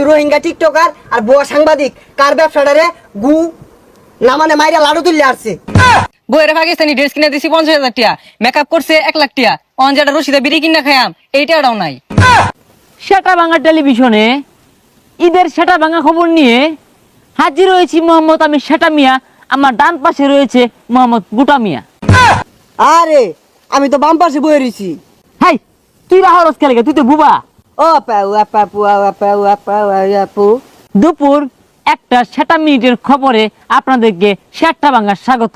Rohingya TikToker আর বুয়া সাংবাদিক কার ব্যবসাটারে গু না মানে মাইরা লাড়ু তুললে আসছে। বইয়ের পাকিস্তানি ড্রেস কিনে দিছি 50,000 টাকা, মেকআপ করছে 1 লাখ টাকা, অঞ্জাটা রশিদা বিড়ি কিনা খায়াম এইটাও নাই। সেটা বাংলা টেলিভিশনে ঈদের সেটা ভাঙা খবর নিয়ে হাজির হয়েছি মোহাম্মদ আমি সেটা মিয়া, আমার ডান পাশে রয়েছে মোহাম্মদ গুটা মিয়া। আরে আমি তো বাম পাশে বয়ে রয়েছি। হাই তুই রাহরস খেলে তুই তো বুবা। ও আপু দুপুর 1:07 খবরে আপনাদেরকে সেটা ভাঙার স্বাগত।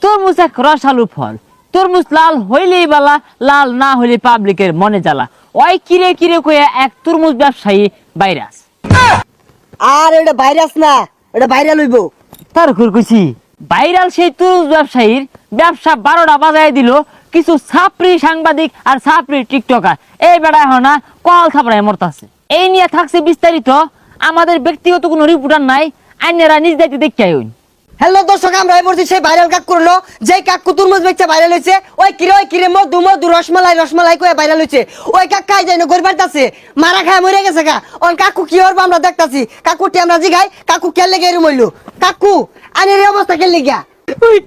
তরমুজ এক রসালু ফল, তরমুজ লাল হইলেই বালা, লাল না হইলে পাবলিকের মনে জ্বালা। ওই কিরে কিরে কইয়া এক তরমুজ ব্যবসায়ী ভাইরাস। আর এটা ভাইরাস না, এটা ভাইরাল হইব। তার কইছি ভাইরাল সেই তরমুজ ব্যবসায়ীর ব্যবসা 12টা বাজায় দিল কিছু ছাপরি সাংবাদিক আর ছাপরি টিকটকার। এই বেড়া হনা কল থাপড়ায় মরতাছে। এই নিয়ে থাকছে বিস্তারিত, আমাদের ব্যক্তিগত কোনো রিপোর্টার নাই, আইনেরা নিজ দায়িত্বে দেখতে আইন। হ্যালো দর্শক, আমরা বলছি সেই ভাইরাল কাক করলো যে কাকু তরমুজ বেচে ভাইরাল হয়েছে। ওই কিরে মধু মধু রসমালাই কয়ে ভাইরাল হয়েছে। ওই কাক খাই যায় না গরিবার আছে মারা খায় মরে গেছে গা। অন কাকু কি করবো আমরা দেখতাছি। কাকুটি আমরা জিগাই কাকু খেললে গিয়ে মইলো। কাকু আনের এই অবস্থা খেললে গিয়া ওই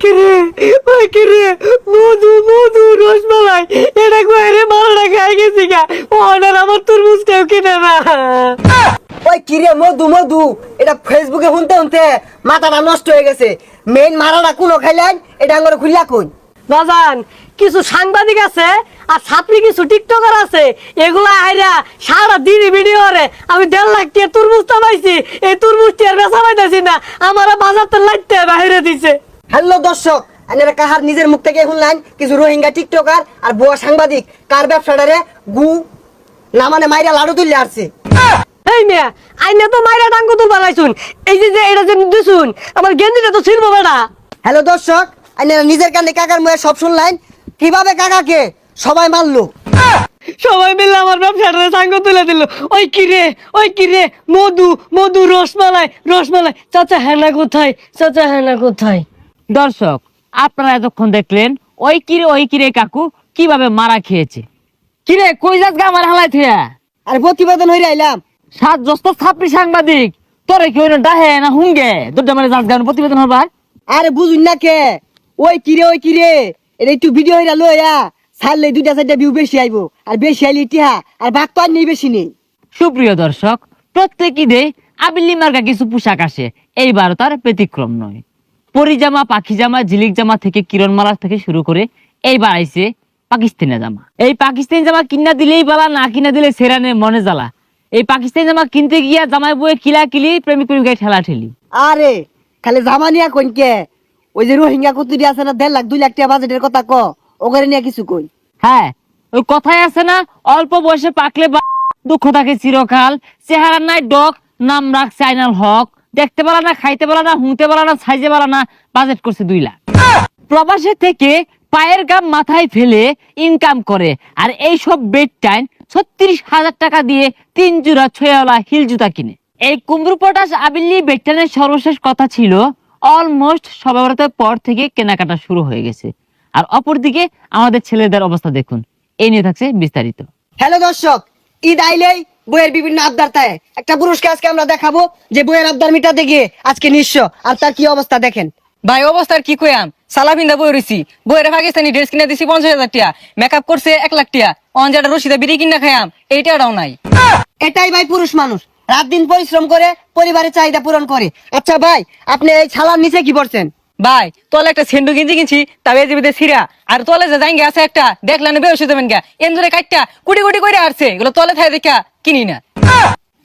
কিরে মধু রসমালাই এটা কয়ে রে মারা খাই গেছি গা। অর্ডার আমার তরমুজ কেউ কিনে না। ওই কিরে মধু এটা ফেসবুকে শুনতে মাথাটা নষ্ট হয়ে গেছে। মেইন মারাটা কোনো খাইলেন এটা আমরা খুললা কই বাজান। কিছু সাংবাদিক আছে আর ছাত্রী কিছু টিকটকার আছে, এগুলা আইরা সারা দিন ভিডিও করে আমি 1.5 লাখ টাকা তরমুজ পাইছি, এই তরমুজ টিয়ার বেচা পাইতেছি না, আমার বাজার তো লাইতে বাইরে দিছে। হ্যালো দর্শক, আপনারা কাহার নিজের মুখ থেকে শুনলেন কিছু রোহিঙ্গা টিকটকার আর বুয়া সাংবাদিক কার ব্যবসাটারে গু না মানে মাইরা লাড়ু তুললে আসছে। এই মিয়া আইনা তো মাইরা ডাঙ্গু তো বানাইছুন, এই যে এটা যে দিছুন আমার গেঞ্জিটা তো ছিড়বো বেটা। হ্যালো দর্শক, আপনারা নিজের কানে কাকার মুখে সব শুনলেন কিভাবে কাকাকে সবাই মারলো। সবাই মিলে আমার ব্যবসাটা সাঙ্গ তুলে দিল। ওই কিরে মধু রসমালাই চাচা হেনা কোথায়? দর্শক আপনারা এতক্ষণ দেখলেন ওই কিরে কাকু কিভাবে মারা খেয়েছে। কিরে কই যাস গা আমার হালাই থিয়া? আর প্রতিবেদন হয়ে আইলাম। 7 জস্ত ছাপরি সাংবাদিক তোরে কি হইনা ডাহে না হুঙ্গে দুটা মানে যাস গান প্রতিবেদন হবার। আরে বুঝুন না কে ওই কিরে এটা একটু ভিডিও হইরা লইয়া ছাড়লে 2-4টা ভিউ বেশি আইবো। আর বেশি আইলে ইতিহা আর ভাগ তো আর নেই বেশি নেই। সুপ্রিয় দর্শক, প্রত্যেক ঈদে আবিল্লি মার্কা কিছু পোশাক আসে, এইবার তার ব্যতিক্রম নয়। পরিজামা, পাখি জামা, ঝিলিক জামা থেকে কিরণমালা থেকে শুরু করে এইবার আইছে পাকিস্তানি জামা। এই পাকিস্তানি জামা কিনা দিলেই বালা, না কিনা দিলে সেরানে মনে জ্বালা। এই পাকিস্তানি জামা কিনতে গিয়া জামাই বয়ে কিলাকিলি, প্রেমিক প্রেমিকায় ঠেলা ঠেলি। আরে খালি জামা নিয়া কইন কে? ওই যে রোহিঙ্গা কুতুরি আছে না 1.5 লাখ 2 লাখ টাকা বাজেটের কথা ক, ওখানে নিয়ে কিছু কই। হ্যাঁ ওই কথাই আছে না, অল্প বয়সে পাকলে দুঃখ থাকে চিরকাল। চেহারা নাই ডক, নাম রাখছে আইনাল হক। দেখতে পারা না, খাইতে পারা না, হুঁতে পারা না, সাইজে পারা না, বাজেট করছে 2 লাখ। প্রবাসে থেকে পায়ের গাম মাথায় ফেলে ইনকাম করে, আর এইসব বেড টাইম 36,000 টাকা দিয়ে 3 জোড়া ছয়ালা হিল জুতা কিনে। এই কুমড়ো পটাশ আবিল্লি বেড টাইমের সর্বশেষ কথা ছিল অলমোস্ট সবাবরাতের পর থেকে কেনাকাটা শুরু হয়ে গেছে। আর অপরদিকে আমাদের ছেলেদের অবস্থা দেখুন, এই নিয়ে থাকছে বিস্তারিত। হ্যালো দর্শক, ঈদ আইলেই বইয়ের বিভিন্ন আবদার থাকে। একটা পুরস্কার আজকে আমরা দেখাবো যে বইয়ের আবদার মিটাতে গিয়ে আজকে নিঃস্ব। আর তার কি অবস্থা দেখেন। ভাই অবস্থার কি কয়াম, সালাফিন্দা বই রইছি, বইয়ের পাকিস্তানি ড্রেস কিনে দিছি 50,000 টাকা, মেকআপ করছে 1 লাখ টাকা, অঞ্জাটা রশিদা বিড়ি কিনা খায়াম এইটাও নাই। এটাই ভাই পুরুষ মানুষ, রাত দিন পরিশ্রম করে পরিবারের চাহিদা পূরণ করে। আচ্ছা ভাই, আপনি এই ছালার নিচে কি পড়ছেন? ভাই তোলে একটা সেন্ডু গেঞ্জি কিনছি, তবে জিবিতে সিরা, আর তোলে যে জাইঙ্গে আছে একটা দেখলেন বেশ যাবেন গা, এন্দুরে কাটটা কুটি কুটি করে আসছে, এগুলো তোলে থাকে দেখা কিনি না।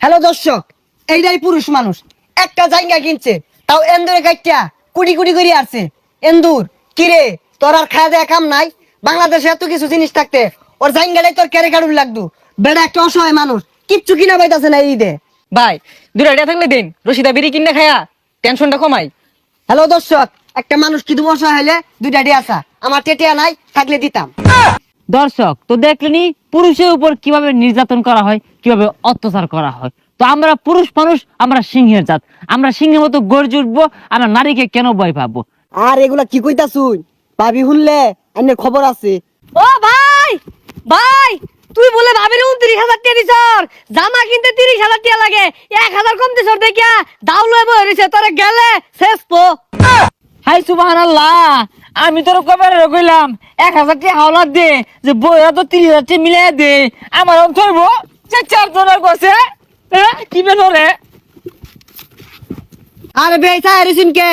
হ্যালো দর্শক, এইটাই পুরুষ মানুষ, একটা জায়গা কিনছে তাও এন্দুরে কাটটা কুটি কুটি করে আসছে। এন্দুর কিরে তোর আর খাওয়া দেয়া কাম নাই? বাংলাদেশে এত কিছু জিনিস থাকতে ওর জায়গাটাই তোর কেড়ে কাড়ুর লাগতো। বেড়া একটা অসহায় মানুষ, কিচ্ছু কিনা পাইতাছে না ঈদে। ভাই 2 টাকা থাকলে দিন, রশিদা বিড়ি কিনে খায়া টেনশনটা কমাই। হ্যালো দর্শক, একটা মানুষ কি অসহায় হলে 2টা ডিয়াসা, আমার টেটিয়া নাই থাকলে দিতাম। দর্শক তো দেখলেনি পুরুষের উপর কিভাবে নির্যাতন করা হয়, কিভাবে অত্যাচার করা হয়। তো আমরা পুরুষ মানুষ, আমরা সিংহের জাত, আমরা সিংহের মতো গর্জে উঠবো। আমরা নারীকে কেন ভয় পাবো? আর এগুলা কি কইতাছুই? ভাবি শুনলে আইনের খবর আছে। ও ভাই ভাই তুই বলে ভাবির 29,000 টাকা দিছর, জামা কিনতে 30,000 টাকা লাগে, 1,000 কম দিছর দেখিয়া দাও লয়ে বইছে তোরে গেলে শেষ তো। হাই সুবহানাল্লাহ, আমি তোর কবে কইলাম 1,000 টাকা হাওলাত দে, যে বইরা তো 30,000 টাকা মিলাই দে, আমার থইব চার জনের কাছে কি বেনরে। আরে বেসা এরিসিন কে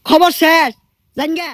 খবর শেষ জানগা।